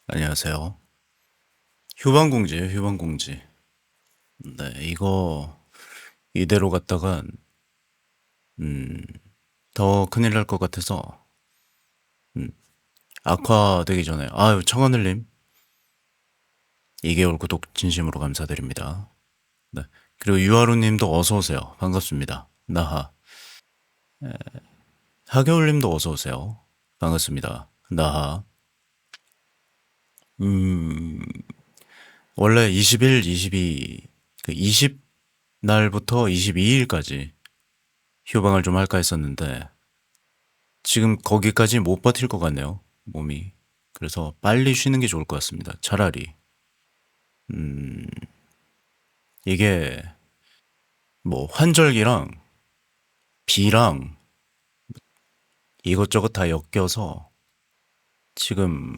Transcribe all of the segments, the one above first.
안녕하세요. 휴방공지예요, 휴방공지. 네, 이거 이대로 갔다간 더 큰일 날 것 같아서 악화되기 전에 아유 청하늘님 2개월 구독 진심으로 감사드립니다. 네, 그리고 유하루님도 어서 오세요. 반갑습니다. 나하 하겨울님도 어서 오세요. 반갑습니다. 나하 원래 20일, 22, 그 20 날부터 22일까지 휴방을 좀 할까 했었는데 지금 거기까지 못 버틸 것 같네요, 몸이. 그래서 빨리 쉬는 게 좋을 것 같습니다. 차라리. 이게 뭐 환절기랑 비랑 이것저것 다 엮여서 지금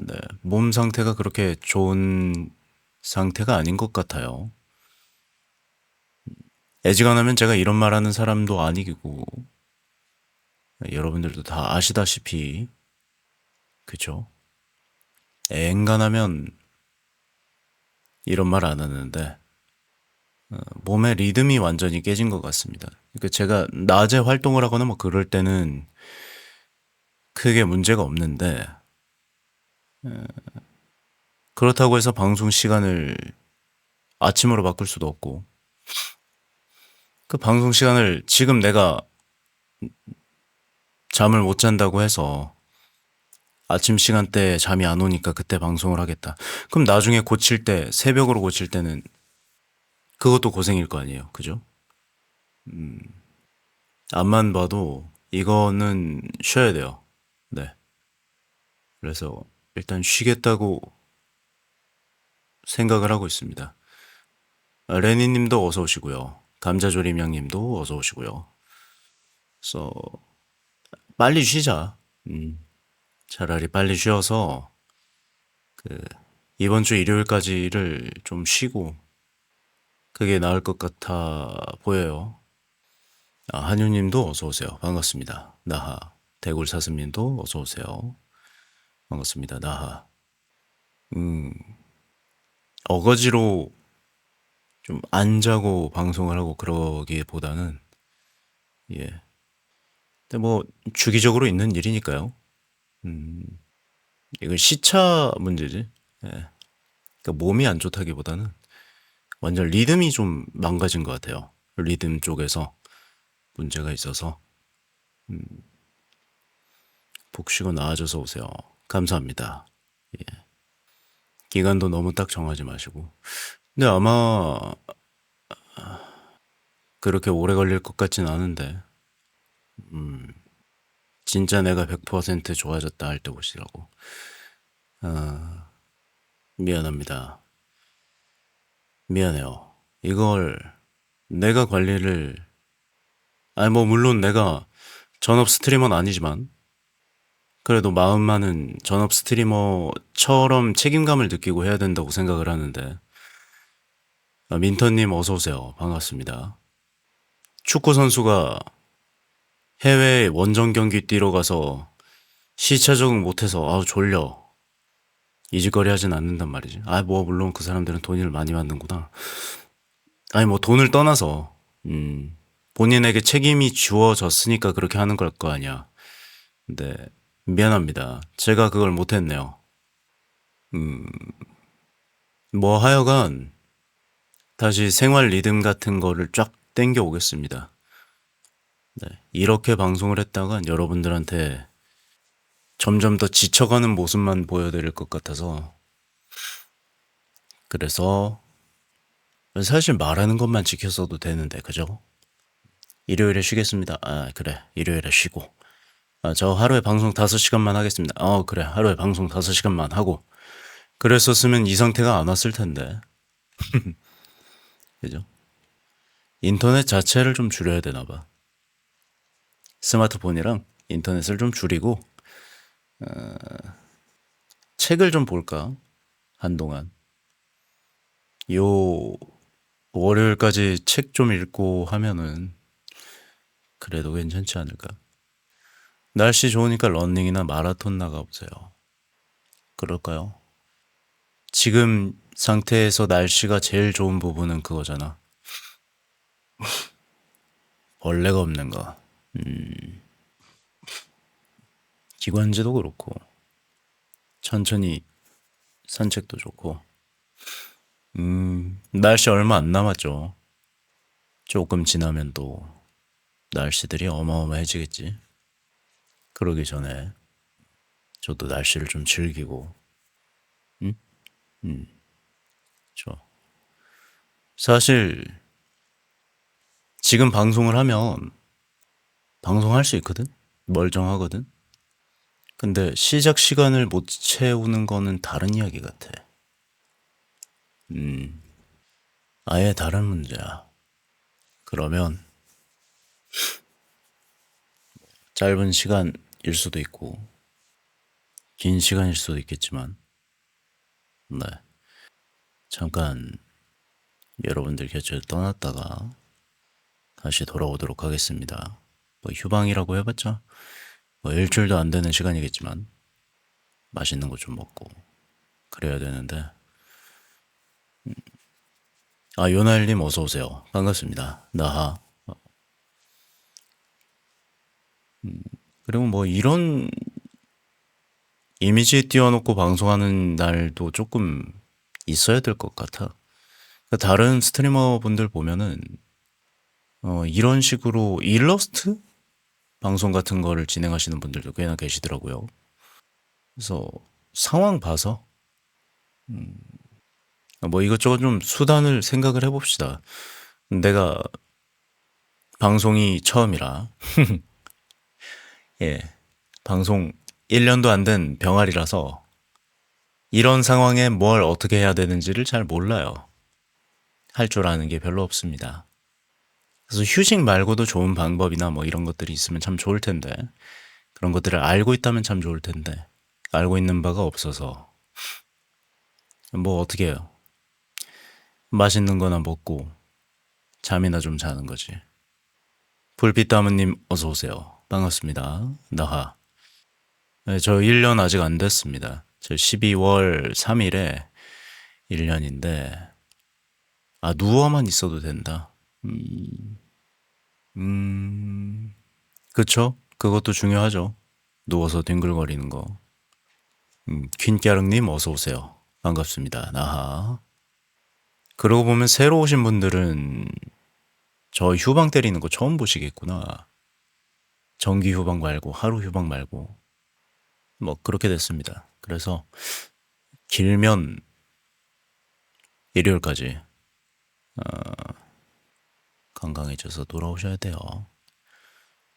네, 몸 상태가 그렇게 좋은 상태가 아닌 것 같아요. 애지간하면 제가 이런 말 하는 사람도 아니고 여러분들도 다 아시다시피 그죠? 앵간하면 이런 말 안 하는데 몸의 리듬이 완전히 깨진 것 같습니다. 그러니까 제가 낮에 활동을 하거나 뭐 그럴 때는 크게 문제가 없는데 그렇다고 해서 방송 시간을 아침으로 바꿀 수도 없고 그 방송 시간을 지금 내가 잠을 못 잔다고 해서 아침 시간대에 잠이 안 오니까 그때 방송을 하겠다. 그럼 나중에 고칠 때 새벽으로 고칠 때는 그것도 고생일 거 아니에요. 그죠? 앞만 봐도 이거는 쉬어야 돼요. 네. 그래서 일단 쉬겠다고 생각을 하고 있습니다. 레니님도 어서 오시고요. 감자조림양님도 어서 오시고요. 그래서 빨리 쉬자. 차라리 빨리 쉬어서 이번 주 일요일까지를 좀 쉬고 그게 나을 것 같아 보여요. 한유님도 어서 오세요. 반갑습니다. 나하. 대굴사슴님도 어서 오세요. 반갑습니다. 나하. 어거지로 좀 안 자고 방송을 하고 그러기보다는 예. 근데 뭐 주기적으로 있는 일이니까요. 이건 시차 문제지. 예. 그러니까 몸이 안 좋다기보다는 완전 리듬이 좀 망가진 것 같아요. 리듬 쪽에서 문제가 있어서 푹 쉬고 나아져서 오세요. 감사합니다. 기간도 너무 딱 정하지 마시고. 근데 아마 그렇게 오래 걸릴 것 같진 않은데 진짜 내가 100% 좋아졌다 할 때 오시라고. 미안합니다. 미안해요. 이걸 내가 관리를 아니 뭐 물론 내가 전업 스트리머는 아니지만 그래도 마음만은 전업 스트리머처럼 책임감을 느끼고 해야 된다고 생각을 하는데 민터님 어서 오세요. 반갑습니다. 축구 선수가 해외 원정 경기 뛰러 가서 시차 적응 못해서 아우 졸려 이직거리 하진 않는단 말이지. 아 뭐 물론 그 사람들은 돈을 많이 받는구나. 아니 뭐 돈을 떠나서 본인에게 책임이 주어졌으니까 그렇게 하는 걸 거 아니야. 근데 미안합니다. 제가 그걸 못했네요. 뭐 하여간 다시 생활 리듬 같은 거를 쫙 땡겨 오겠습니다. 네. 이렇게 방송을 했다간 여러분들한테 점점 더 지쳐가는 모습만 보여드릴 것 같아서 그래서 사실 말하는 것만 지켰어도 되는데 그죠? 일요일에 쉬겠습니다. 아 그래 일요일에 쉬고 저 하루에 방송 5시간만 하겠습니다. 그래 하루에 방송 5시간만 하고 그랬었으면 이 상태가 안 왔을 텐데 그죠? 인터넷 자체를 좀 줄여야 되나 봐. 스마트폰이랑 인터넷을 좀 줄이고 책을 좀 볼까? 한동안. 요 월요일까지 책 좀 읽고 하면은 그래도 괜찮지 않을까? 날씨 좋으니까 러닝이나 마라톤 나가보세요. 그럴까요? 지금 상태에서 날씨가 제일 좋은 부분은 그거잖아. 벌레가 없는 거. 기관지도 그렇고, 천천히 산책도 좋고. 날씨 얼마 안 남았죠. 조금 지나면 또 날씨들이 어마어마해지겠지. 그러기 전에 저도 날씨를 좀 즐기고, 응? 저 사실 지금 방송을 하면 방송할 수 있거든? 멀쩡하거든? 근데 시작 시간을 못 채우는 거는 다른 이야기 같아. 아예 다른 문제야. 그러면 짧은 시간일 수도 있고, 긴 시간일 수도 있겠지만, 네. 잠깐 여러분들 곁을 떠났다가 다시 돌아오도록 하겠습니다. 뭐 휴방이라고 해봤자 뭐 일주일도 안 되는 시간이겠지만 맛있는 거 좀 먹고 그래야 되는데. 아, 요나일님 어서 오세요. 반갑습니다. 나하. 그리고 뭐 이런 이미지 띄워놓고 방송하는 날도 조금 있어야 될 것 같아. 그러니까 다른 스트리머 분들 보면은 이런 식으로 일러스트 방송 같은 거를 진행하시는 분들도 꽤나 계시더라고요. 그래서 상황 봐서 뭐 이것저것 좀 수단을 생각을 해봅시다. 내가 방송이 처음이라, 예, 방송 1년도 안 된 병아리라서 이런 상황에 뭘 어떻게 해야 되는지를 잘 몰라요. 할 줄 아는 게 별로 없습니다. 그래서 휴식 말고도 좋은 방법이나 뭐 이런 것들이 있으면 참 좋을 텐데, 그런 것들을 알고 있다면 참 좋을 텐데, 알고 있는 바가 없어서 뭐 어떻게 해요? 맛있는 거나 먹고 잠이나 좀 자는 거지. 불빛다무님 어서 오세요. 반갑습니다. 나하. 네, 저 1년 아직 안 됐습니다. 저 12월 3일에 1년인데, 아, 누워만 있어도 된다. 그쵸? 그것도 중요하죠. 누워서 뒹굴거리는 거. 퀸까릉님 어서 오세요. 반갑습니다. 나하. 그러고 보면 새로 오신 분들은 저 휴방 때리는 거 처음 보시겠구나. 정기 휴방 말고 하루 휴방 말고 뭐 그렇게 됐습니다. 그래서 길면 일요일까지 건강해져서 돌아오셔야 돼요.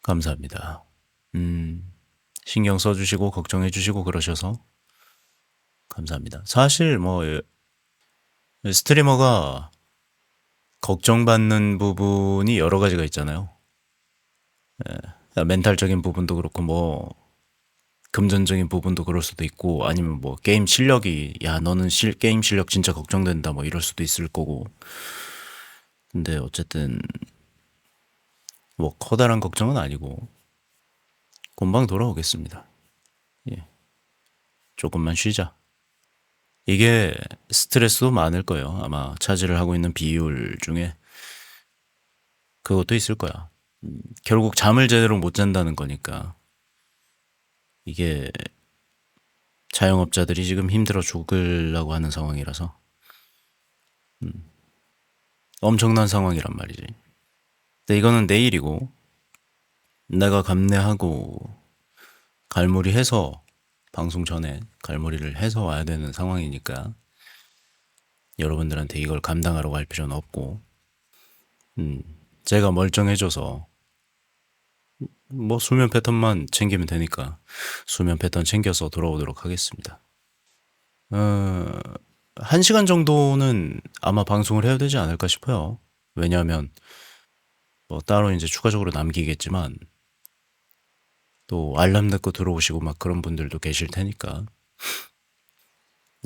감사합니다. 신경 써주시고 걱정해주시고 그러셔서 감사합니다. 사실 뭐 스트리머가 걱정받는 부분이 여러 가지가 있잖아요. 멘탈적인 부분도 그렇고 뭐 금전적인 부분도 그럴 수도 있고 아니면 뭐 게임 실력이 야 너는 게임 실력 진짜 걱정된다 뭐 이럴 수도 있을 거고. 근데 어쨌든 뭐 커다란 걱정은 아니고 금방 돌아오겠습니다. 예, 조금만 쉬자. 이게 스트레스도 많을 거예요. 아마 차지를 하고 있는 비율 중에 그것도 있을 거야. 결국 잠을 제대로 못 잔다는 거니까 이게 자영업자들이 지금 힘들어 죽으려고 하는 상황이라서 엄청난 상황이란 말이지. 근데 이거는 내일이고 내가 감내하고 갈무리 해서 방송 전에 갈무리를 해서 와야 되는 상황이니까 여러분들한테 이걸 감당하라고 할 필요는 없고 제가 멀쩡해져서 뭐 수면 패턴만 챙기면 되니까 수면 패턴 챙겨서 돌아오도록 하겠습니다. 어, 1시간 정도는 아마 방송을 해야 되지 않을까 싶어요. 왜냐하면 뭐 따로 이제 추가적으로 남기겠지만 또 알람 듣고 들어오시고 막 그런 분들도 계실 테니까.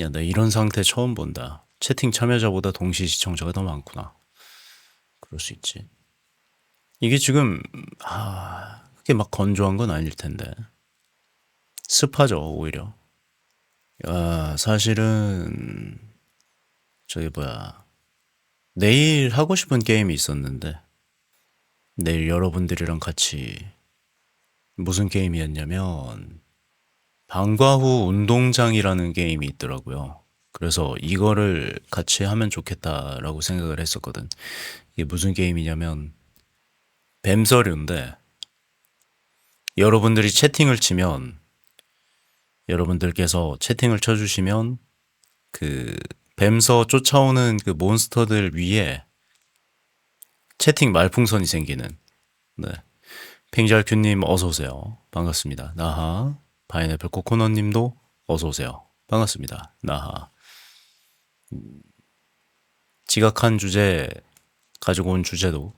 야, 나 이런 상태 처음 본다. 채팅 참여자보다 동시 시청자가 더 많구나. 그럴 수 있지. 이게 지금 그게 막 건조한 건 아닐 텐데 습하죠 오히려. 사실은 저기 뭐야 내일 하고 싶은 게임이 있었는데 내일 여러분들이랑 같이 무슨 게임이었냐면 방과 후 운동장이라는 게임이 있더라고요. 그래서 이거를 같이 하면 좋겠다라고 생각을 했었거든. 이게 무슨 게임이냐면 뱀서류인데 여러분들이 채팅을 치면 여러분들께서 채팅을 쳐주시면 그 뱀서 쫓아오는 그 몬스터들 위에 채팅 말풍선이 생기는. 네. 핑잘큐님 어서오세요. 반갑습니다. 나하. 파인애플 코코넛님도 어서오세요. 반갑습니다. 나하. 지각한 주제 가지고 온 주제도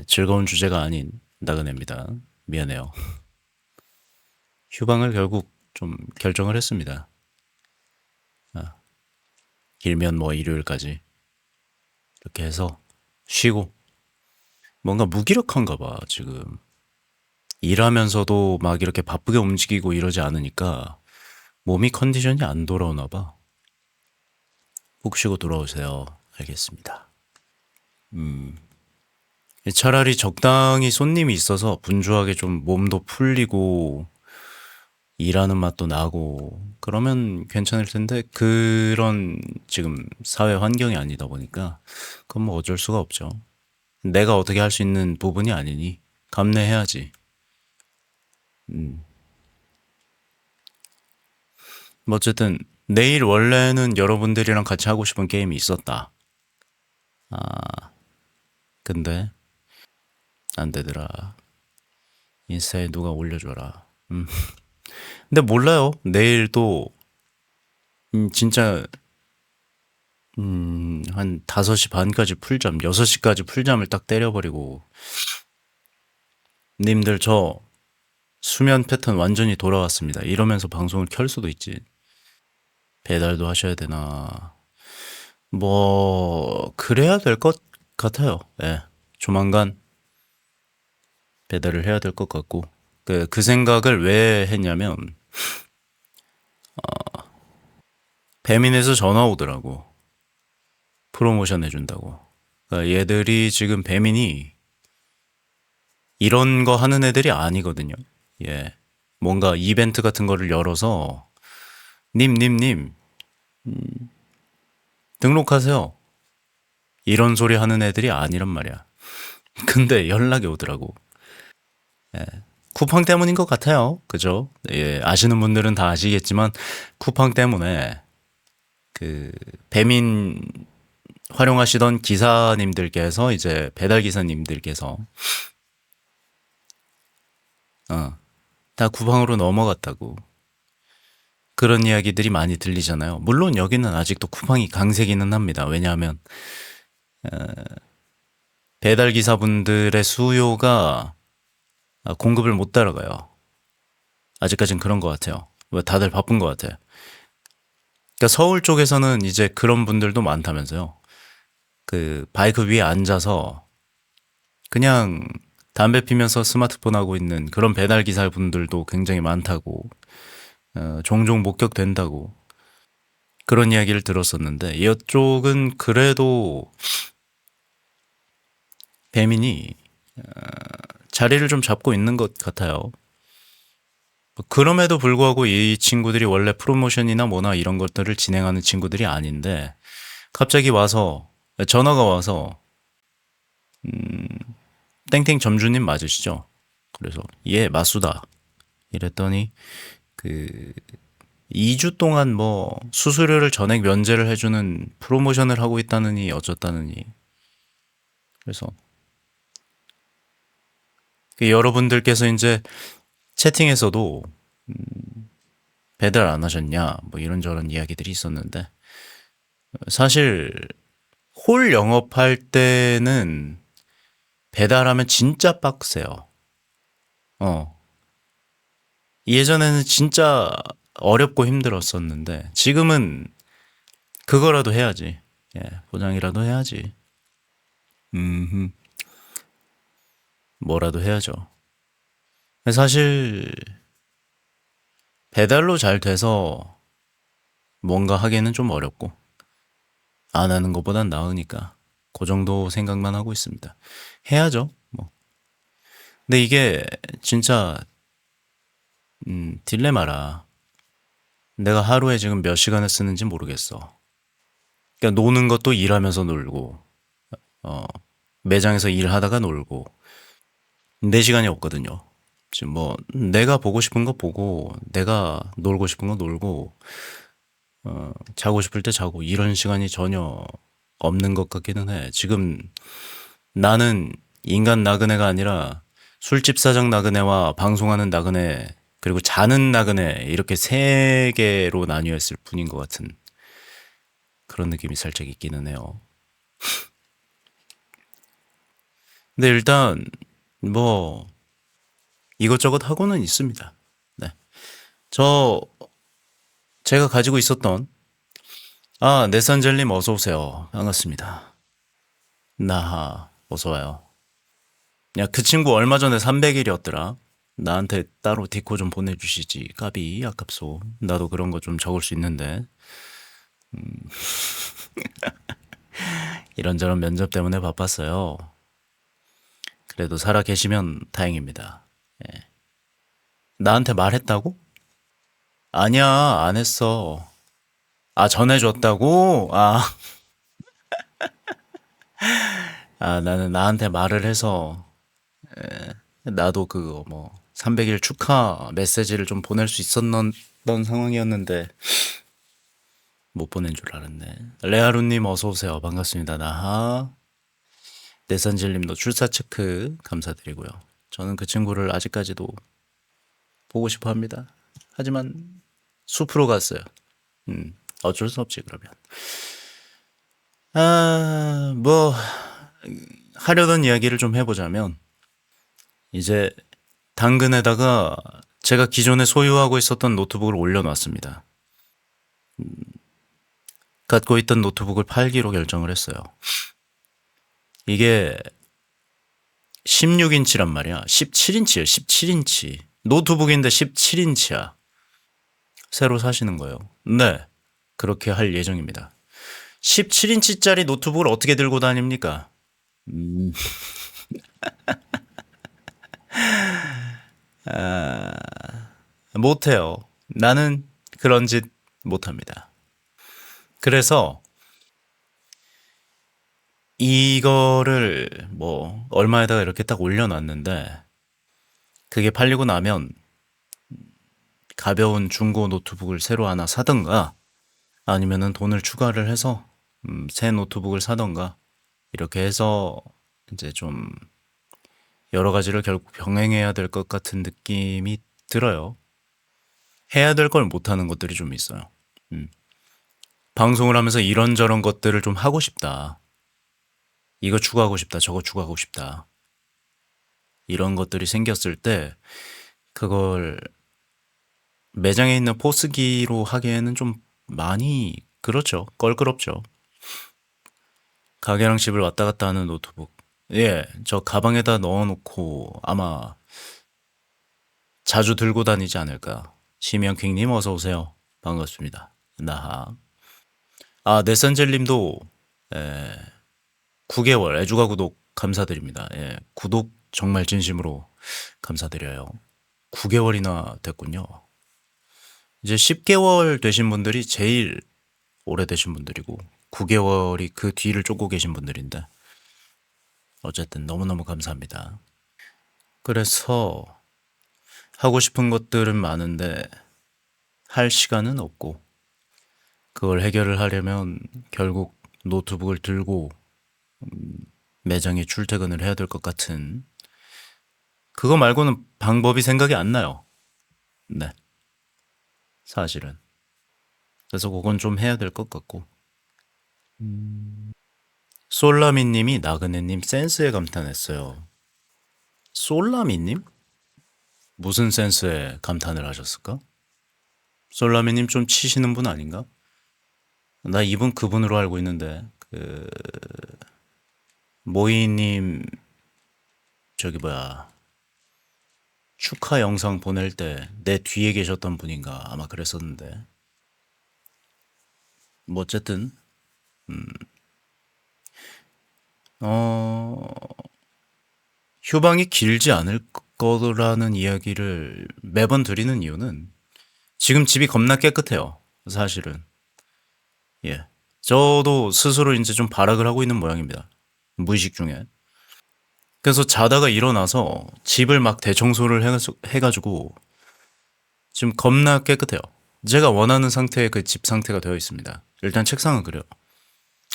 즐거운 주제가 아닌 나그네입니다. 미안해요. 휴방을 결국 좀 결정을 했습니다. 길면 뭐 일요일까지 이렇게 해서 쉬고 뭔가 무기력한가 봐 지금. 일하면서도 막 이렇게 바쁘게 움직이고 이러지 않으니까 몸이 컨디션이 안 돌아오나 봐. 푹 쉬고 돌아오세요. 알겠습니다. 차라리 적당히 손님이 있어서 분주하게 좀 몸도 풀리고 일하는 맛도 나고 그러면 괜찮을 텐데 그런 지금 사회 환경이 아니다 보니까 그건 뭐 어쩔 수가 없죠. 내가 어떻게 할 수 있는 부분이 아니니 감내해야지. 뭐 어쨌든 내일 원래는 여러분들이랑 같이 하고 싶은 게임이 있었다. 근데 안 되더라. 인스타에 누가 올려줘라. 근데 몰라요. 내일 또 진짜 한 5시 반까지 풀잠, 6시까지 풀잠을 딱 때려버리고 님들 저 수면 패턴 완전히 돌아왔습니다. 이러면서 방송을 켤 수도 있지. 배달도 하셔야 되나. 뭐 그래야 될 것 같아요. 예. 조만간 배달을 해야 될 것 같고 그 생각을 왜 했냐면 배민에서 전화 오더라고. 프로모션 해준다고. 그러니까 얘들이 지금 배민이 이런 거 하는 애들이 아니거든요. 예. 뭔가 이벤트 같은 거를 열어서 님 등록하세요. 이런 소리 하는 애들이 아니란 말이야. 근데 연락이 오더라고. 쿠팡 때문인 것 같아요. 그죠? 예, 아시는 분들은 다 아시겠지만 쿠팡 때문에 그 배민 활용하시던 기사님들께서 이제 배달 기사님들께서 다 쿠팡으로 넘어갔다고 그런 이야기들이 많이 들리잖아요. 물론 여기는 아직도 쿠팡이 강세기는 합니다. 왜냐하면 배달 기사분들의 수요가 공급을 못 따라가요. 아직까진 그런 것 같아요. 왜 다들 바쁜 것 같아요. 그러니까 서울 쪽에서는 이제 그런 분들도 많다면서요. 그 바이크 위에 앉아서 그냥 담배 피면서 스마트폰 하고 있는 그런 배달 기사 분들도 굉장히 많다고 종종 목격된다고 그런 이야기를 들었었는데 이쪽은 그래도 배민이 자리를 좀 잡고 있는 것 같아요. 그럼에도 불구하고 이 친구들이 원래 프로모션이나 뭐나 이런 것들을 진행하는 친구들이 아닌데 갑자기 와서 전화가 와서 땡땡 점주님 맞으시죠? 그래서 예 맞수다 이랬더니 그 2주 동안 뭐 수수료를 전액 면제를 해주는 프로모션을 하고 있다느니 어쩌다느니 그래서 그 여러분들께서 이제 채팅에서도 배달 안 하셨냐 뭐 이런저런 이야기들이 있었는데 사실 홀 영업할 때는 배달하면 진짜 빡세요. 어. 예전에는 진짜 어렵고 힘들었었는데 지금은 그거라도 해야지. 예, 포장이라도 해야지. 음, 뭐라도 해야죠. 사실 배달로 잘 돼서 뭔가 하기에는 좀 어렵고 안 하는 것보단 나으니까 그 정도 생각만 하고 있습니다. 해야죠. 뭐. 근데 이게 진짜 딜레마라. 내가 하루에 지금 몇 시간을 쓰는지 모르겠어. 그러니까 노는 것도 일하면서 놀고, 어, 매장에서 일하다가 놀고, 4시간이 없거든요. 지금 뭐, 내가 보고 싶은 거 보고, 내가 놀고 싶은 거 놀고, 자고 싶을 때 자고, 이런 시간이 전혀 없는 것 같기는 해. 지금 나는 인간 나그네가 아니라 술집 사장 나그네와 방송하는 나그네, 그리고 자는 나그네, 이렇게 세 개로 나뉘어 있을 뿐인 것 같은 그런 느낌이 살짝 있기는 해요. 근데 일단 뭐 이것저것 하고는 있습니다. 네. 저 제가 가지고 있었던 네산젤님 어서 오세요. 반갑습니다. 나하 어서 와요. 야, 그 친구 얼마 전에 300일이었더라. 나한테 따로 디코 좀 보내주시지. 까비 아깝소. 나도 그런 거 좀 적을 수 있는데 이런저런 면접 때문에 바빴어요. 그래도 살아 계시면 다행입니다. 나한테 말했다고? 아니야, 안 했어. 전해줬다고? 나는 나한테 말을 해서 나도 그거 뭐 300일 축하 메시지를 좀 보낼 수 있었던 상황이었는데 못 보낸 줄 알았네. 레아루님 어서 오세요. 반갑습니다. 나하. 내산질님도 출사 체크 감사드리고요. 저는 그 친구를 아직까지도 보고 싶어 합니다. 하지만 숲으로 갔어요. 어쩔 수 없지 그러면. 뭐 하려던 이야기를 좀 해보자면 이제 당근에다가 제가 기존에 소유하고 있었던 노트북을 올려놨습니다. 갖고 있던 노트북을 팔기로 결정을 했어요. 이게 16인치란 말이야. 17인치예요. 17인치. 노트북인데 17인치야. 새로 사시는 거예요. 네. 그렇게 할 예정입니다. 17인치짜리 노트북을 어떻게 들고 다닙니까? 못해요. 나는 그런 짓 못합니다. 그래서 이거를 뭐 얼마에다가 이렇게 딱 올려놨는데 그게 팔리고 나면 가벼운 중고 노트북을 새로 하나 사든가 아니면은 돈을 추가를 해서 새 노트북을 사던가 이렇게 해서 이제 좀 여러 가지를 결국 병행해야 될 것 같은 느낌이 들어요. 해야 될 걸 못하는 것들이 좀 있어요. 방송을 하면서 이런저런 것들을 좀 하고 싶다. 이거 추가하고 싶다. 저거 추가하고 싶다. 이런 것들이 생겼을 때 그걸 매장에 있는 포스기로 하기에는 좀 많이 그렇죠. 껄끄럽죠. 가게랑 집을 왔다 갔다 하는 노트북. 예, 저 가방에다 넣어놓고 아마 자주 들고 다니지 않을까. 심영킹님 어서 오세요. 반갑습니다. 나하. 네산젤님도 9개월 애주가 구독 감사드립니다. 예, 구독 정말 진심으로 감사드려요. 9개월이나 됐군요. 이제 10개월 되신 분들이 제일 오래되신 분들이고 9개월이 그 뒤를 쫓고 계신 분들인데 어쨌든 너무너무 감사합니다. 그래서 하고 싶은 것들은 많은데 할 시간은 없고 그걸 해결을 하려면 결국 노트북을 들고 매장에 출퇴근을 해야 될 것 같은 그거 말고는 방법이 생각이 안 나요. 네, 사실은. 그래서 그건 좀 해야 될 것 같고 솔라미님이 나그네님 센스에 감탄했어요. 솔라미님? 무슨 센스에 감탄을 하셨을까? 솔라미님 좀 치시는 분 아닌가? 나 이분 그분으로 알고 있는데 모이님 저기 뭐야 축하 영상 보낼 때 내 뒤에 계셨던 분인가 아마 그랬었는데 뭐 어쨌든 어 휴방이 길지 않을 거라는 이야기를 매번 드리는 이유는 지금 집이 겁나 깨끗해요. 사실은. 예. 저도 스스로 이제 좀 발악을 하고 있는 모양입니다. 무의식 중에. 그래서 자다가 일어나서 집을 막 대청소를 해가지고 지금 겁나 깨끗해요. 제가 원하는 상태의 그 집 상태가 되어 있습니다. 일단 책상은 그래요.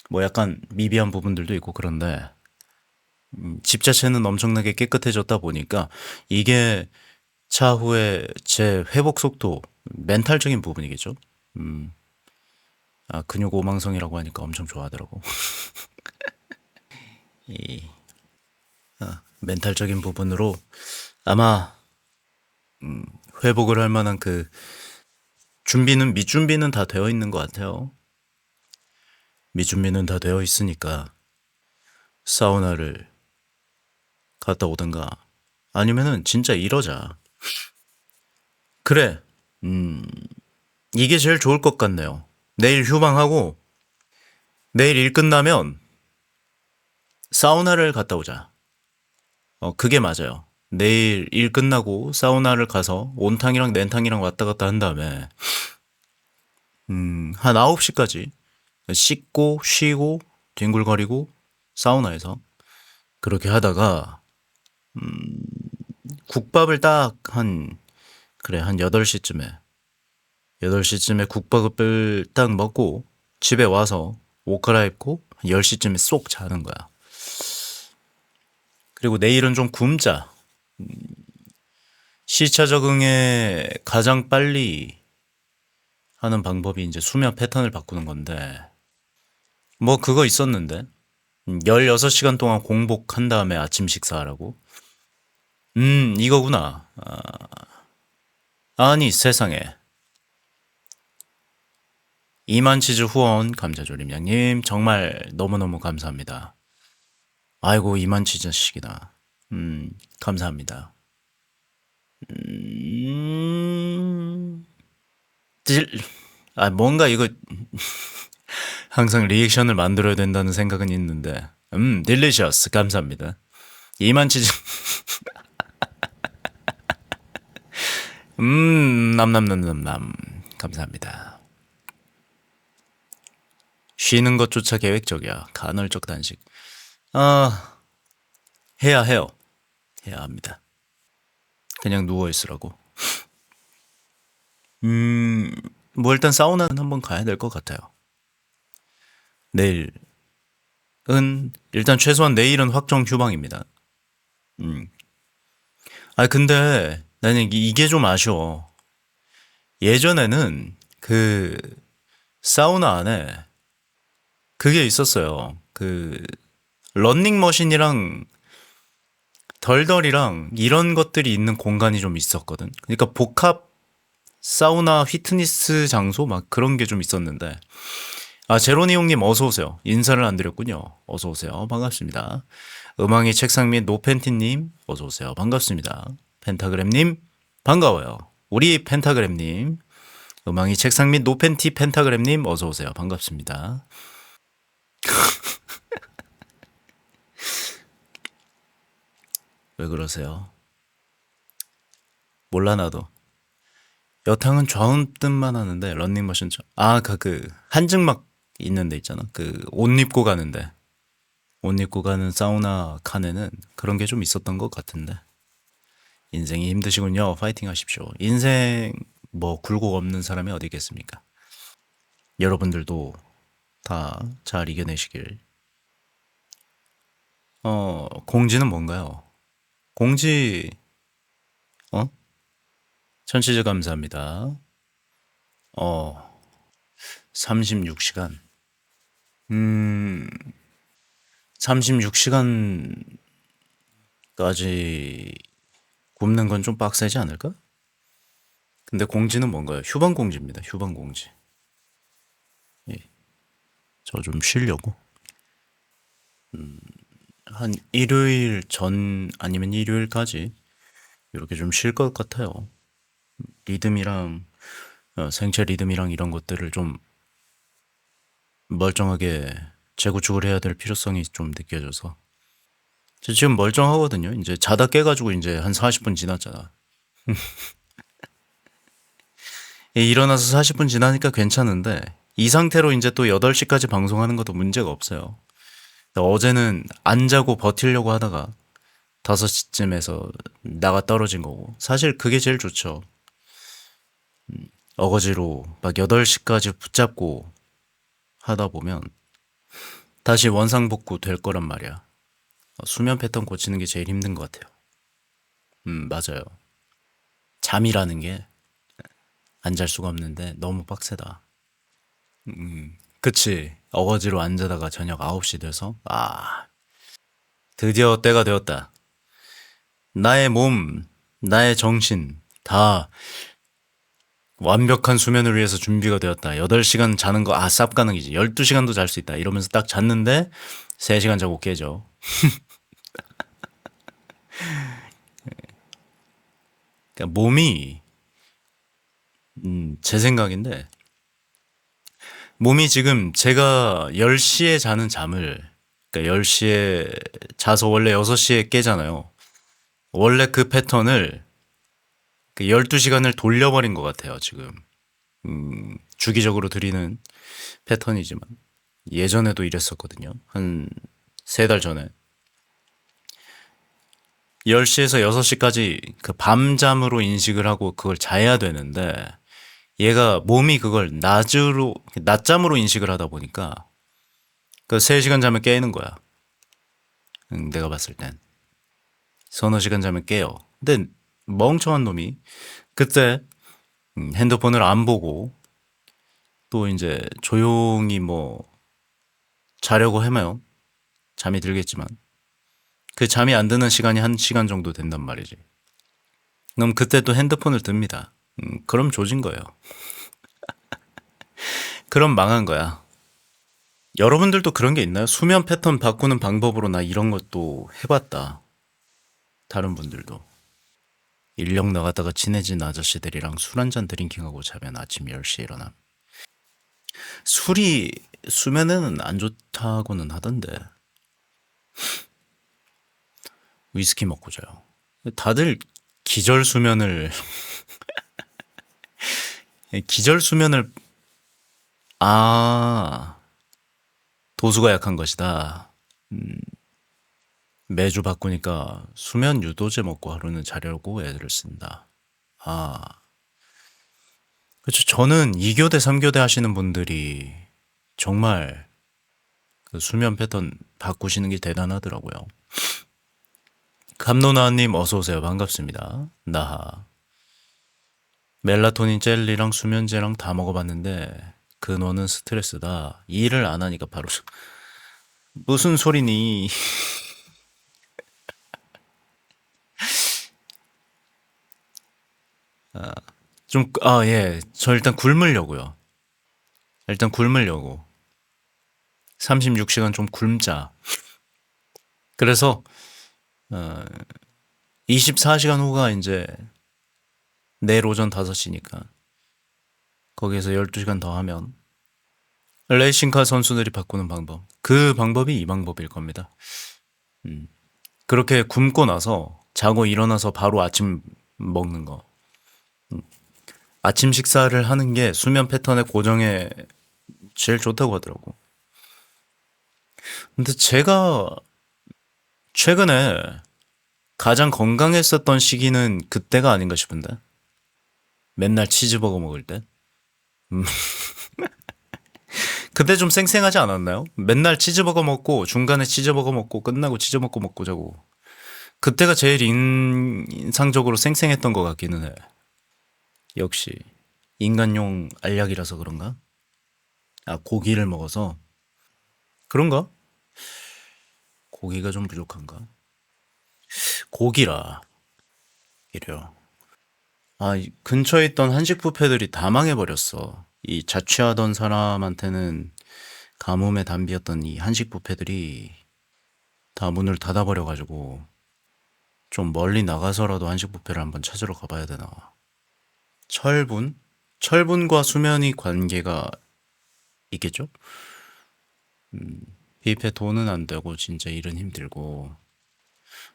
뭐 약간 미비한 부분들도 있고 그런데 집 자체는 엄청나게 깨끗해졌다 보니까 이게 차후에 제 회복 속도, 멘탈적인 부분이겠죠. 아, 근육 오망성이라고 하니까 엄청 좋아하더라고. 이 멘탈적인 부분으로 아마 회복을 할 만한 그 준비는, 밑준비는 다 되어 있는 것 같아요. 밑준비는 다 되어 있으니까 사우나를 갔다 오든가 아니면은 진짜 이러자. 그래, 이게 제일 좋을 것 같네요. 내일 휴방하고 내일 일 끝나면 사우나를 갔다 오자. 그게 맞아요. 내일 일 끝나고 사우나를 가서 온탕이랑 냉탕이랑 왔다 갔다 한 다음에 한 9시까지 씻고 쉬고 뒹굴거리고 사우나에서 그렇게 하다가 국밥을 딱 한 그래 한 8시쯤에 국밥을 딱 먹고 집에 와서 옷 갈아입고 10시쯤에 쏙 자는 거야. 그리고 내일은 좀 굶자. 시차 적응에 가장 빨리 하는 방법이 이제 수면 패턴을 바꾸는 건데 뭐 그거 있었는데 16시간 동안 공복한 다음에 아침 식사하라고. 이거구나. 아니 세상에. 이만치즈 후원 감자조림 양님 정말 너무너무 감사합니다. 아이고 이만치즈씩이나. 감사합니다. 음, 딜, 뭔가 이거 항상 리액션을 만들어야 된다는 생각은 있는데, 딜리셔스 감사합니다. 이만치즈, 남남남남남 감사합니다. 쉬는 것조차 계획적이야. 간헐적 단식. 아, 해야 해요. 해야 합니다. 그냥 누워 있으라고. 뭐 일단 사우나는 한번 가야 될 것 같아요. 내일은 일단 최소한 내일은 확정 휴방입니다. 아 근데 나는 이게 좀 아쉬워. 예전에는 그 사우나 안에 그게 있었어요. 그 런닝머신이랑 덜덜이랑 이런 것들이 있는 공간이 좀 있었거든. 그러니까 복합 사우나 피트니스 장소 막 그런 게 좀 있었는데 아 제로니 형님 어서 오세요. 인사를 안 드렸군요. 어서 오세요. 반갑습니다. 음악의 책상 및 노팬티님 어서 오세요. 반갑습니다. 펜타그램님 반가워요. 우리 펜타그램님 음악의 책상 및 노팬티 펜타그램님 어서 오세요. 반갑습니다. 왜 그러세요? 몰라 나도. 여탕은 좌우뜻만 하는데 런닝머신 아그 한증막 있는 데 있잖아. 그 옷 입고 가는데 옷 입고 가는 사우나 칸에는 그런 게 좀 있었던 것 같은데 인생이 힘드시군요. 파이팅 하십시오. 인생 뭐 굴곡 없는 사람이 어디 있겠습니까? 여러분들도 다 잘 이겨내시길. 공지는 뭔가요? 공지 어? 천치즈 감사합니다. 어, 36시간. 음, 36시간까지 굽는 건 좀 빡세지 않을까? 근데 공지는 뭔가요? 휴방 공지입니다. 휴방 공지. 예, 저 좀 쉬려고. 한 일요일 전 아니면 일요일까지 이렇게 좀 쉴 것 같아요. 리듬이랑 생체 리듬이랑 이런 것들을 좀 멀쩡하게 재구축을 해야 될 필요성이 좀 느껴져서. 저 지금 멀쩡하거든요. 이제 자다 깨가지고 이제 한 40분 지났잖아. 일어나서 40분 지나니까 괜찮은데 이 상태로 이제 또 8시까지 방송하는 것도 문제가 없어요. 어제는 안 자고 버티려고 하다가 5시쯤에서 나가 떨어진 거고. 사실 그게 제일 좋죠. 어거지로 막 8시까지 붙잡고 하다 보면 다시 원상복구 될 거란 말이야. 수면 패턴 고치는 게 제일 힘든 것 같아요. 맞아요. 잠이라는 게 안 잘 수가 없는데 너무 빡세다. 그치. 어거지로 안 자다가 저녁 9시 돼서, 드디어 때가 되었다. 나의 몸, 나의 정신, 다 완벽한 수면을 위해서 준비가 되었다. 8시간 자는 거, 쌉가능이지. 12시간도 잘 수 있다. 이러면서 딱 잤는데, 3시간 자고 깨져. 그러니까 몸이, 제 생각인데, 몸이 지금 제가 10시에 자는 잠을, 그러니까 10시에 자서 원래 6시에 깨잖아요. 원래 그 패턴을 그 12시간을 돌려버린 것 같아요, 지금. 주기적으로 드리는 패턴이지만. 예전에도 이랬었거든요. 한 3달 전에. 10시에서 6시까지 그 밤잠으로 인식을 하고 그걸 자야 되는데, 얘가 몸이 그걸 낮잠으로 인식을 하다 보니까, 그 3시간 자면 깨는 거야. 내가 봤을 땐. 서너 시간 자면 깨요. 근데 멍청한 놈이 그때 핸드폰을 안 보고 또 이제 조용히 뭐 자려고 하면 잠이 들겠지만 그 잠이 안 드는 시간이 1시간 정도 된단 말이지. 그럼 그때 또 핸드폰을 듭니다. 그럼 조진 거예요. 그럼 망한 거야. 여러분들도 그런 게 있나요? 수면 패턴 바꾸는 방법으로 나 이런 것도 해봤다. 다른 분들도. 인력 나갔다가 친해진 아저씨들이랑 술 한잔 드링킹하고 자면 아침 10시에 일어남. 술이 수면에는 안 좋다고는 하던데. 위스키 먹고 자요. 다들 기절 수면을 기절 수면을 아 도수가 약한 것이다. 매주 바꾸니까 수면 유도제 먹고 하루는 자려고 애를 쓴다. 아 그렇죠. 저는 2교대, 3교대 하시는 분들이 정말 그 수면 패턴 바꾸시는 게 대단하더라고요. 감노나님 어서 오세요. 반갑습니다. 나하. 멜라토닌 젤리랑 수면제랑 다 먹어봤는데 근원은 스트레스다. 일을 안 하니까 바로 무슨 소리니? 예. 저 일단 굶으려고요. 일단 굶으려고. 36시간 좀 굶자. 그래서 24시간 후가 이제 내일 오전 5시니까 거기에서 12시간 더 하면 레이싱카 선수들이 바꾸는 방법. 그 방법이 이 방법일 겁니다. 그렇게 굶고 나서 자고 일어나서 바로 아침 먹는 거. 아침 식사를 하는 게 수면 패턴의 고정에 제일 좋다고 하더라고. 근데 제가 최근에 가장 건강했었던 시기는 그때가 아닌가 싶은데. 맨날 치즈버거 먹을 때. 그때 좀 쌩쌩하지 않았나요? 맨날 치즈버거 먹고 중간에 치즈버거 먹고 끝나고 치즈버거 먹고 자고. 그때가 제일 인상적으로 쌩쌩했던 것 같기는 해. 역시 인간용 알약이라서 그런가? 고기를 먹어서 그런가? 고기가 좀 부족한가? 고기라 이래요. 이 근처에 있던 한식 뷔페들이 다 망해버렸어. 이 자취하던 사람한테는 가뭄의 단비였던 이 한식 뷔페들이 다 문을 닫아버려가지고 좀 멀리 나가서라도 한식 뷔페를 한번 찾으러 가봐야 되나. 철분? 철분과 수면이 관계가 있겠죠? 뷔페 돈은 안 되고 진짜 일은 힘들고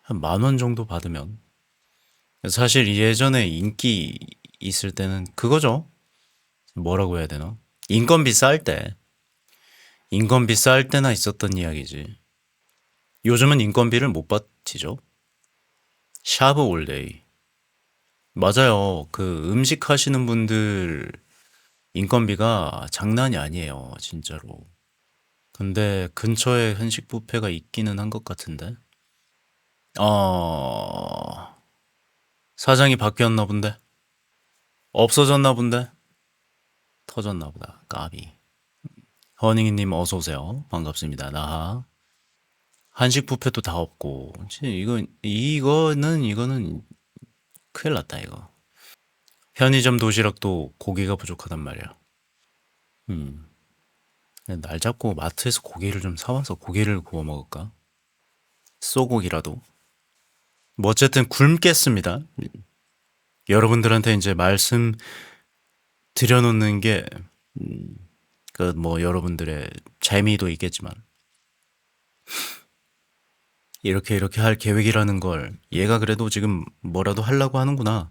한 10,000원 정도 받으면 사실 예전에 인기 있을 때는 그거죠. 뭐라고 해야 되나? 인건비 쌀 때. 인건비 쌀 때나 있었던 이야기지. 요즘은 인건비를 못 버티죠. 샤브 올데이. 맞아요. 그 음식 하시는 분들 인건비가 장난이 아니에요. 진짜로. 근데 근처에 한식 뷔페가 있기는 한 것 같은데. 어, 사장이 바뀌었나 본데? 없어졌나 본데? 터졌나 보다. 까비. 허닝이님 어서 오세요. 반갑습니다. 나하. 한식 뷔페도 다 없고. 이거는 큰일 났다 이거. 편의점 도시락도 고기가 부족하단 말이야. 음. 날 잡고 마트에서 고기를 좀 사와서 고기를 구워 먹을까? 쏘고기라도. 뭐 어쨌든 굶겠습니다. 여러분들한테 이제 말씀 드려놓는 게 그 뭐 여러분들의 재미도 있겠지만 이렇게 할 계획이라는 걸 얘가 그래도 지금 뭐라도 하려고 하는구나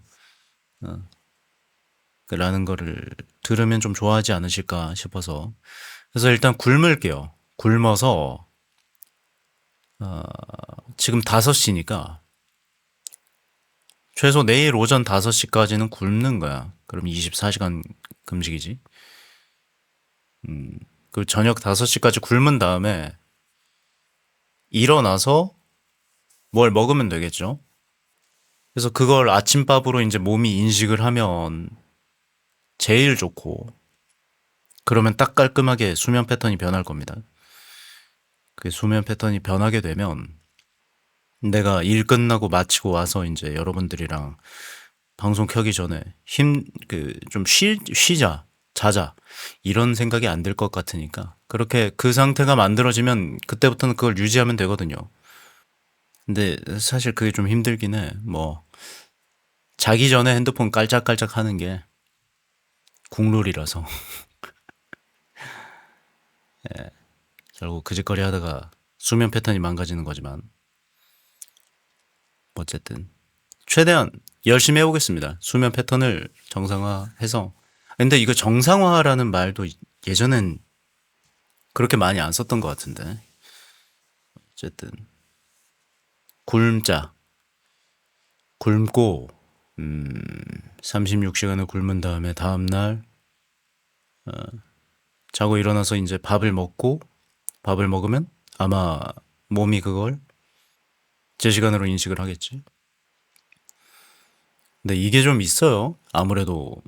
라는 거를 들으면 좀 좋아하지 않으실까 싶어서 그래서 일단 굶을게요. 굶어서 지금 5시니까 최소 내일 오전 5시까지는 굶는 거야. 그럼 24시간 금식이지. 그 저녁 5시까지 굶은 다음에 일어나서 뭘 먹으면 되겠죠. 그래서 그걸 아침밥으로 이제 몸이 인식을 하면 제일 좋고 그러면 딱 깔끔하게 수면 패턴이 변할 겁니다. 그 수면 패턴이 변하게 되면 내가 일 끝나고 마치고 와서 이제 여러분들이랑 방송 켜기 전에 좀 쉬자, 자자. 이런 생각이 안 들 것 같으니까. 그렇게 그 상태가 만들어지면 그때부터는 그걸 유지하면 되거든요. 근데 사실 그게 좀 힘들긴 해. 뭐, 자기 전에 핸드폰 깔짝깔짝 하는 게 국룰이라서. 결국 그 짓거리 하다가 수면 패턴이 망가지는 거지만. 어쨌든. 최대한 열심히 해보겠습니다. 수면 패턴을 정상화해서. 근데 이거 정상화라는 말도 예전엔 그렇게 많이 안 썼던 것 같은데. 어쨌든 굶자. 굶고 36시간을 굶은 다음에 다음날 자고 일어나서 이제 밥을 먹으면 아마 몸이 그걸 제 시간으로 인식을 하겠지. 근데 이게 좀 있어요. 아무래도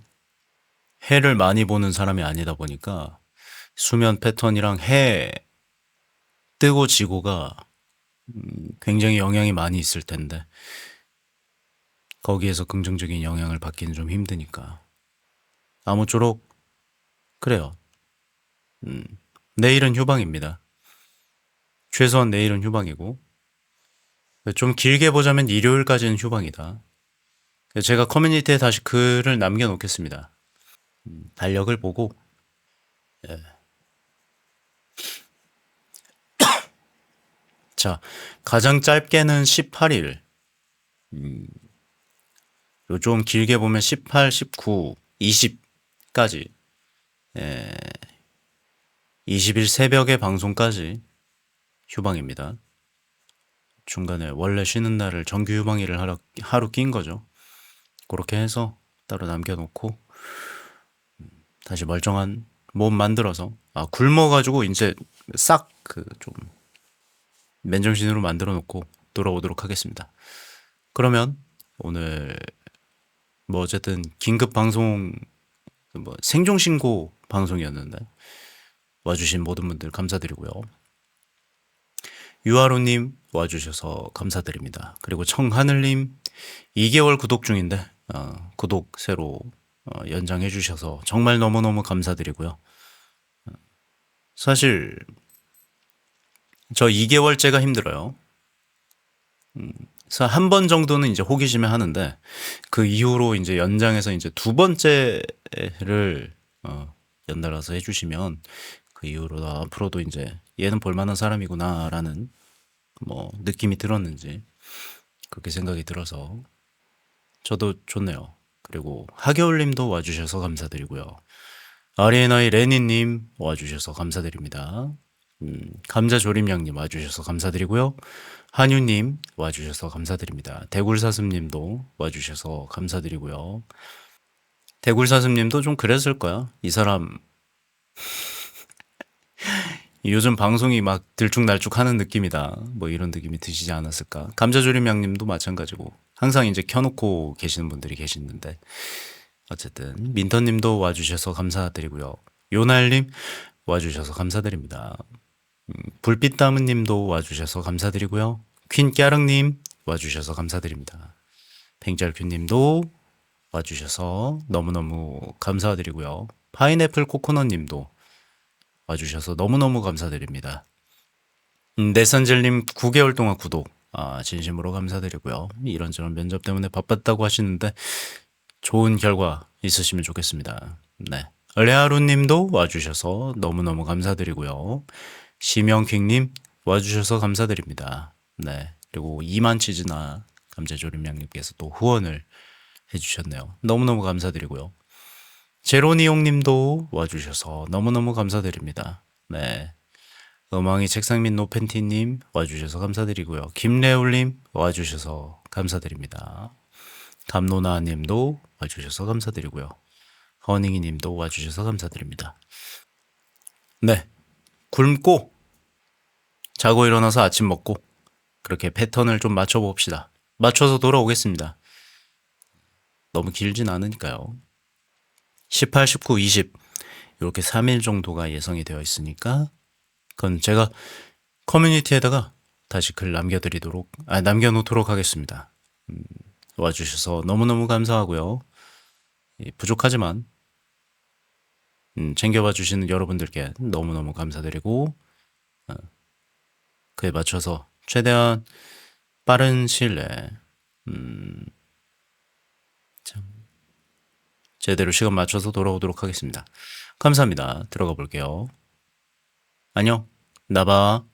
해를 많이 보는 사람이 아니다 보니까 수면 패턴이랑 해 뜨고 지고가 굉장히 영향이 많이 있을 텐데 거기에서 긍정적인 영향을 받기는 좀 힘드니까 아무쪼록 그래요. 내일은 휴방입니다. 최소한 내일은 휴방이고 좀 길게 보자면 일요일까지는 휴방이다. 제가 커뮤니티에 다시 글을 남겨놓겠습니다. 달력을 보고 자 가장 짧게는 18일 좀 길게 보면 18, 19, 20까지 20일 새벽에 방송까지 휴방입니다. 중간에 원래 쉬는 날을 정규 휴방일을 하루 낀 거죠. 그렇게 해서 따로 남겨놓고 다시 멀쩡한 몸 만들어서 굶어가지고 이제 싹 그 좀 맨정신으로 만들어 놓고 돌아오도록 하겠습니다. 그러면 오늘 뭐 어쨌든 긴급 방송 뭐 생존 신고 방송이었는데 와주신 모든 분들 감사드리고요. 유아로님 와주셔서 감사드립니다. 그리고 청하늘님 2개월 구독 중인데 구독 새로 연장해 주셔서 정말 너무너무 감사드리고요. 사실 저 2개월째가 힘들어요. 그래서 한 번 정도는 이제 호기심에 하는데 그 이후로 이제 연장해서 이제 두 번째를 연달아서 해주시면 그 이후로 나 앞으로도 이제 얘는 볼만한 사람이구나라는 뭐 느낌이 들었는지 그렇게 생각이 들어서 저도 좋네요. 그리고 하겨울님도 와주셔서 감사드리고요. RNI 레니님 와주셔서 감사드립니다. 감자조림양님 와주셔서 감사드리고요. 한유님 와주셔서 감사드립니다. 대굴사슴님도 와주셔서 감사드리고요. 대굴사슴님도 좀 그랬을 거야. 이 사람 요즘 방송이 막 들쭉날쭉하는 느낌이다. 뭐 이런 느낌이 드시지 않았을까. 감자조림양님도 마찬가지고 항상 이제 켜놓고 계시는 분들이 계시는데 어쨌든 민터님도 와주셔서 감사드리고요. 요날님 와주셔서 감사드립니다. 불빛다문님도 와주셔서 감사드리고요. 퀸깨릉님 와주셔서 감사드립니다. 팽짤큐님도 와주셔서 너무너무 감사드리고요. 파인애플 코코넛님도 와주셔서 너무너무 감사드립니다. 네산젤님 9개월 동안 구독 진심으로 감사드리고요. 이런저런 면접 때문에 바빴다고 하시는데 좋은 결과 있으시면 좋겠습니다. 네. 레아루님도 와주셔서 너무너무 감사드리고요. 심영킹님 와주셔서 감사드립니다. 네. 그리고 이만치즈나 감자조림양님께서 또 후원을 해주셨네요. 너무너무 감사드리고요. 제로니용님도 와주셔서 너무너무 감사드립니다. 네. 음왕이 책상 및 노팬티님 와주셔서 감사드리고요. 김래울님 와주셔서 감사드립니다. 감노나님도 와주셔서 감사드리고요. 허닝이님도 와주셔서 감사드립니다. 네, 굶고 자고 일어나서 아침 먹고 그렇게 패턴을 좀 맞춰봅시다. 맞춰서 돌아오겠습니다. 너무 길진 않으니까요. 18, 19, 20 이렇게 3일 정도가 예상이 되어 있으니까 그건 제가 커뮤니티에다가 다시 글 남겨놓도록 하겠습니다. 와주셔서 너무너무 감사하고요. 부족하지만 챙겨봐 주시는 여러분들께 너무너무 감사드리고 그에 맞춰서 최대한 빠른 시일 내에 제대로 시간 맞춰서 돌아오도록 하겠습니다. 감사합니다. 들어가 볼게요. 안녕. 나봐.